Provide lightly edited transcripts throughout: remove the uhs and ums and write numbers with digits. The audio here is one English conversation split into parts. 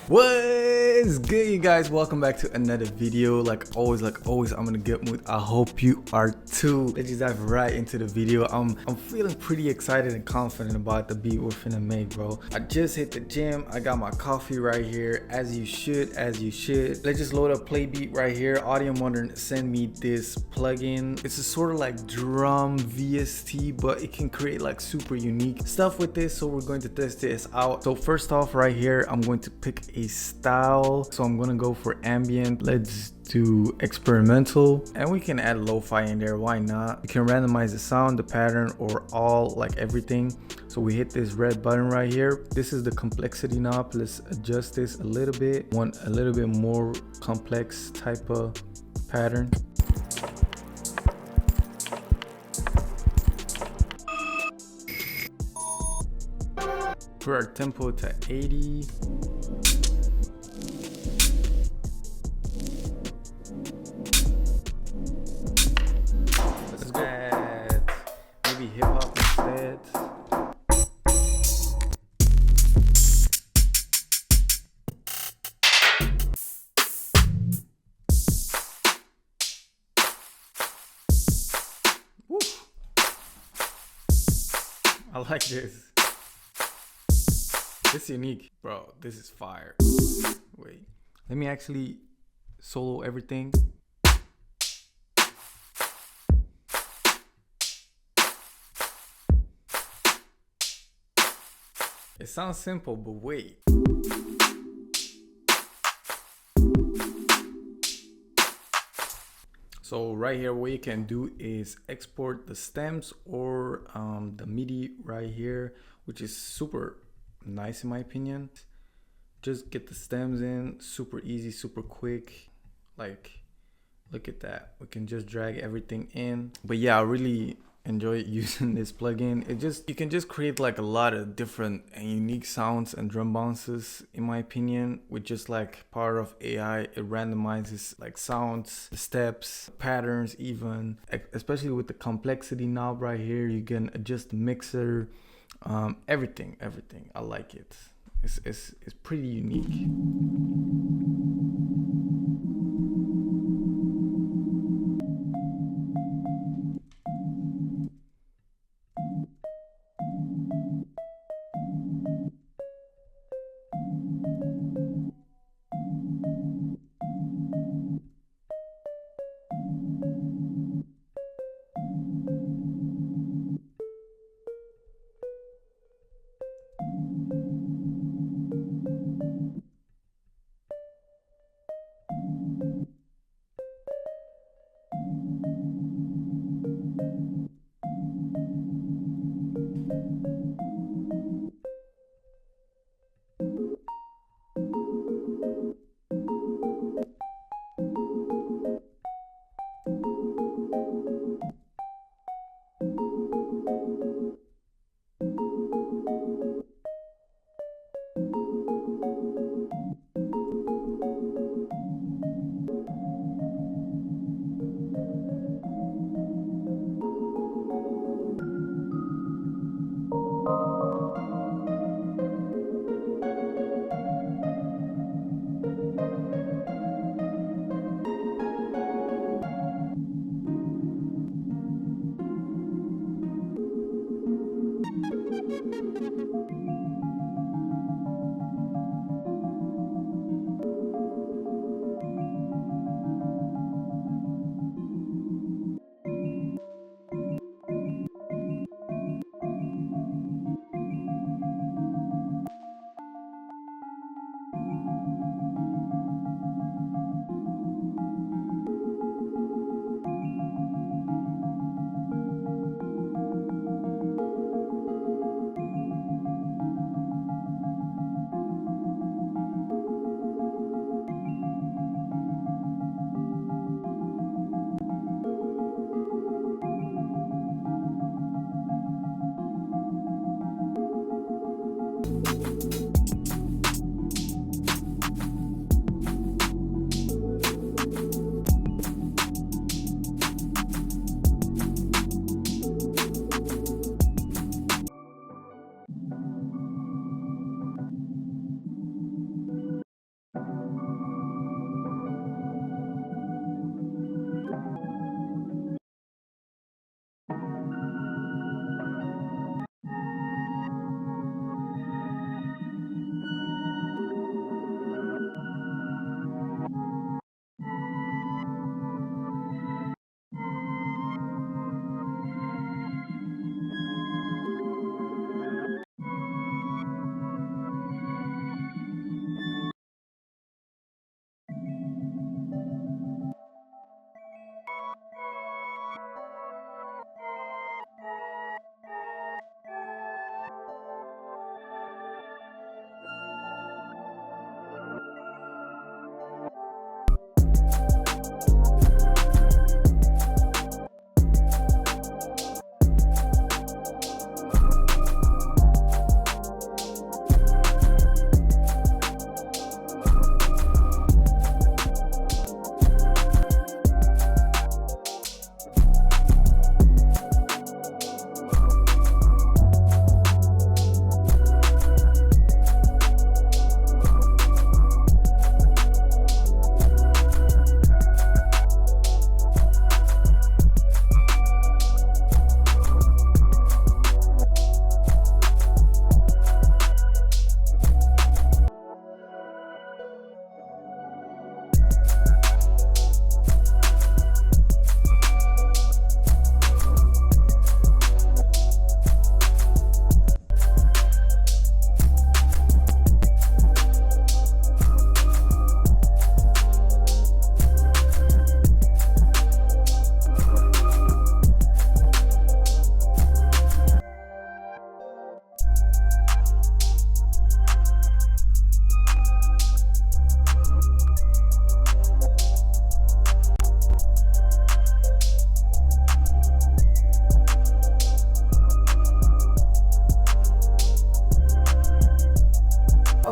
What's good, you guys? Welcome back to another video. Like always, I'm in a good mood. I hope you are too. Let's just dive right into the video. I'm feeling pretty excited and confident about the beat we're finna make, bro. I just hit the gym. I got my coffee right here, as you should. Let's just load up play beat right here. Audio Modern send me this plugin. It's a sort of like drum VST, but it can create like super unique stuff with this, so we're going to test this out. So first off, right here, I'm going to pick a style. So I'm gonna go for ambient. Let's do experimental, and we can add lo-fi in there. Why not? You can randomize the sound, the pattern, or all, like everything. So we hit this red button right here. This is the complexity knob. Let's adjust this a little bit. Want a little bit more complex type of pattern. Put our tempo to 80. Let's add maybe hip hop instead. Woo. I like this. This is unique, bro. This is fire. Wait, let me actually solo everything. It sounds simple, but wait. So right here, what you can do is export the stems or the MIDI right here, which is super nice in my opinion. Just get the stems in, super easy, super quick. Like, look at that. We can just drag everything in. But yeah, I really enjoy using this plugin. You can just create like a lot of different and unique sounds and drum bounces, in my opinion, with just like power of AI. It randomizes like sounds, steps, patterns, even, especially with the complexity knob right here. You can adjust the mixer, everything. I like it. It's pretty unique.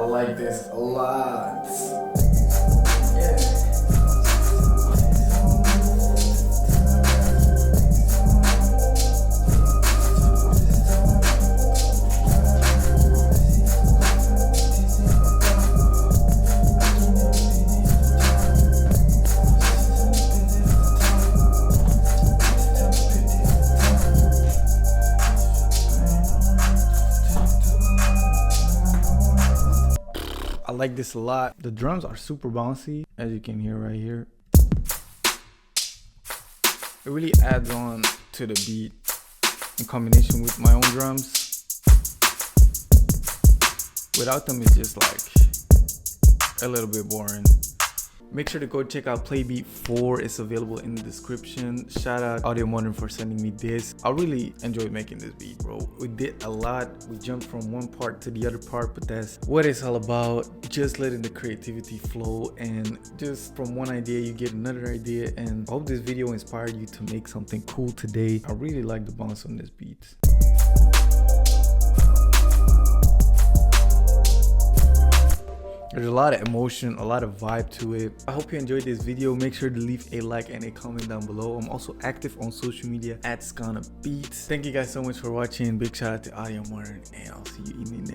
like this a lot. Yeah. I like this a lot. The drums are super bouncy, as you can hear right here. It really adds on to the beat in combination with my own drums. Without them, it's just like a little bit boring. Make sure to go check out Playbeat 4. It's available in the description. Shout out Audio Modern for sending me this. I really enjoyed making this beat, bro. We did a lot. We jumped from one part to the other part, but that's what it's all about. Just letting the creativity flow, and just from one idea you get another idea. And I hope this video inspired you to make something cool today. I really like the bounce on this beat. There's a lot of emotion, a lot of vibe to it. I hope you enjoyed this video. Make sure to leave a like and a comment down below. I'm also active on social media at Skana Beats. Thank you guys so much for watching. Big shout out to Audio Modern, and I'll see you in the